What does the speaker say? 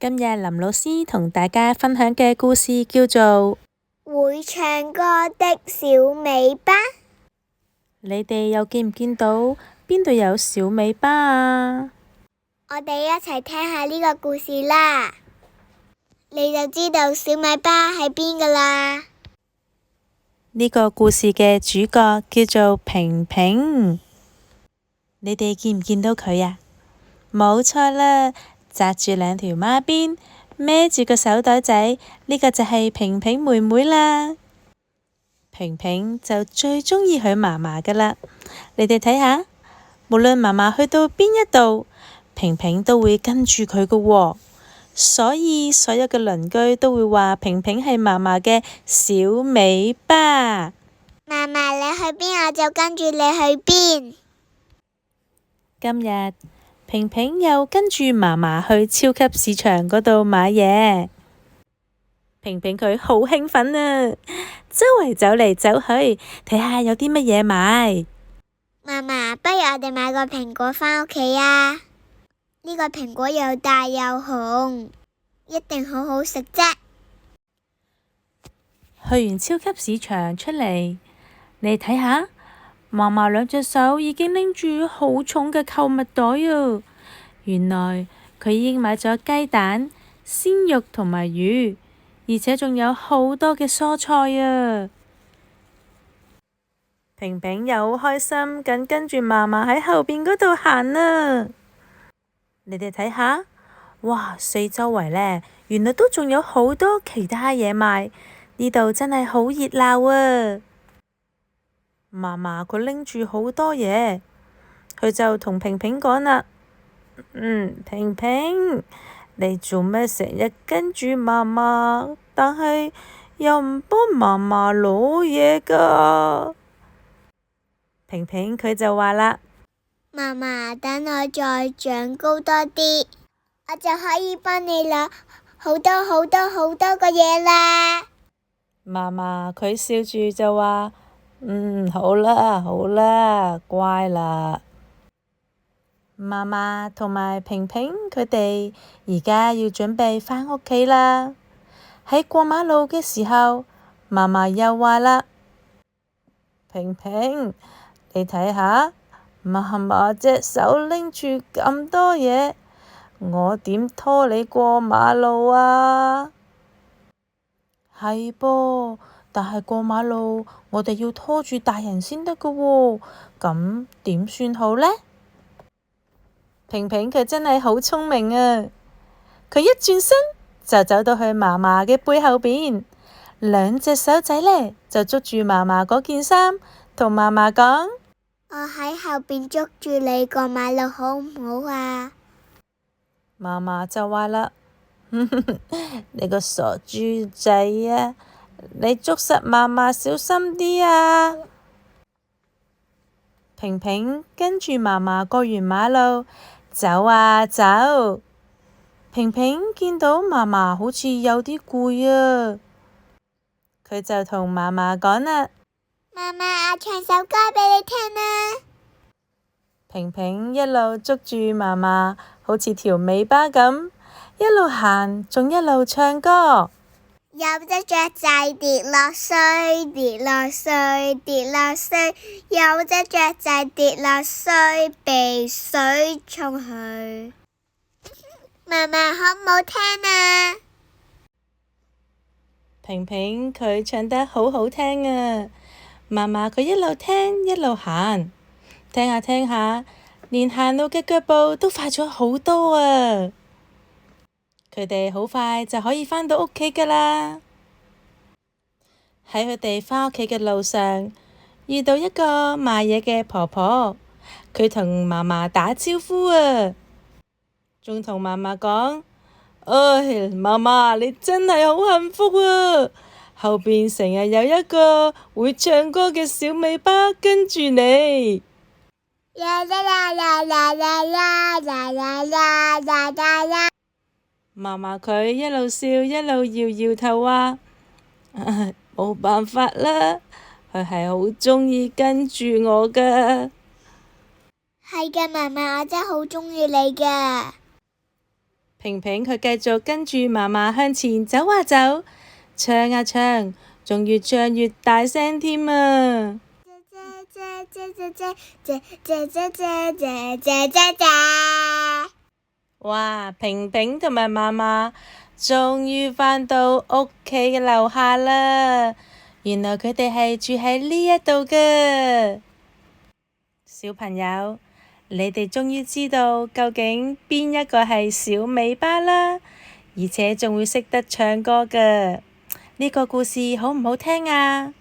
今日林老師同大家分享嘅故事叫做會唱歌的小尾巴。你哋又見唔見到邊度有小尾巴啊？我哋一齊聽下呢個故事啦，你就知道小尾巴喺邊㗎啦。呢個故事嘅主角叫做平平，你哋見唔見到佢呀？冇錯啦，紮住兩條孖辮，孭住個手袋仔，呢個就係平平妹妹啦。平平就最鍾意佢嫲嫲㗎啦，你哋睇下，無論嫲嫲去到邊一度，平平都會跟住佢㗎喎，所以所有嘅鄰居都會話平平係嫲嫲嘅小尾巴。嫲嫲你去邊，我就跟住你去邊。今日平平又跟住嫲嫲去超級市場嗰度買嘢。平平佢好興奮啊，周圍走嚟走去，睇下有啲乜嘢買。嫲嫲，不如我哋買個蘋果返屋企啊！呢個蘋果又大又紅，一定好好食啫。去完超級市場出嚟，你睇下，嫲嫲兩隻手已經拎住好重嘅購物袋啊！原來佢已經買咗雞蛋、鮮肉同埋魚，而且仲有好多嘅蔬菜啊！平平又好開心咁跟住嫲嫲喺後邊嗰度行啊！你哋睇下，哇！四周圍呢，原來都仲有好多其他嘢賣，呢度真係好熱鬧啊！嫲嫲佢拎住好多嘢，佢就同平平講啦：平平，你做咩成日跟住嫲嫲，但係又唔幫嫲嫲攞嘢㗎？平平佢就話啦：嫲嫲，等我再長高多啲，我就可以幫你攞好多好多好多個嘢啦。嫲嫲佢笑住就話：好啦好啦，乖啦。嫲嫲同埋平平佢哋而家要準備返屋企啦。喺過馬路嘅時候，嫲嫲又話啦：平平，你睇下，嫲嫲隻手拎住咁多嘢，我點拖你過馬路啊？係噃，但係過馬路我哋要拖住大人先得㗎喎，咁點算好呢？平平佢真係好聰明啊！佢一轉身就走到去嫲嫲嘅背後邊，兩隻手仔呢就捉住嫲嫲嗰件衫，同嫲嫲講：我喺後邊捉住你過馬路好唔好啊？嫲嫲就話啦：你個傻豬仔啊！你捉實嫲嫲，小心啲啊！平平跟住嫲嫲過完馬路，走啊走。平平見到嫲嫲好似有啲攰啊，佢就同嫲嫲講啦：嫲嫲，我唱首歌俾你聽啊！平平一路捉住嫲嫲，好似條尾巴咁，一路行，仲一路唱歌。有隻雀仔跌落水，跌落水，跌落水。有隻雀仔跌落水，被水沖去。嫲嫲好唔好聽啊？平平佢唱得好好聽啊！嫲嫲佢一路聽一路行，聽下聽下，連行路嘅腳步都快咗好多啊！佢哋好快就可以返到屋企㗎啦。喺佢哋返屋企嘅路上，遇到一個賣嘢嘅婆婆，佢同嫲嫲打招呼啊，仲同嫲嫲講：嫲嫲你真係好幸福啊！後邊成日有一個會唱歌嘅小尾巴跟住你。啦啦啦啦啦啦啦啦啦啦啦啦。嫲嫲佢一路笑一路搖搖頭話：冇辦法啦，佢係好鍾意跟住我㗎。係嘅，嫲嫲，我真係好鍾意你㗎。平平佢繼續跟住媽媽向前走啊走，唱啊唱，仲越唱越大聲添啊！哇！平平同埋媽媽終於返到屋企嘅樓下啦，原來佢哋係住喺呢一度㗎。小朋友，你哋終於知道究竟邊一個係小尾巴啦，而且仲會識得唱歌㗎。呢個故事好唔好聽啊？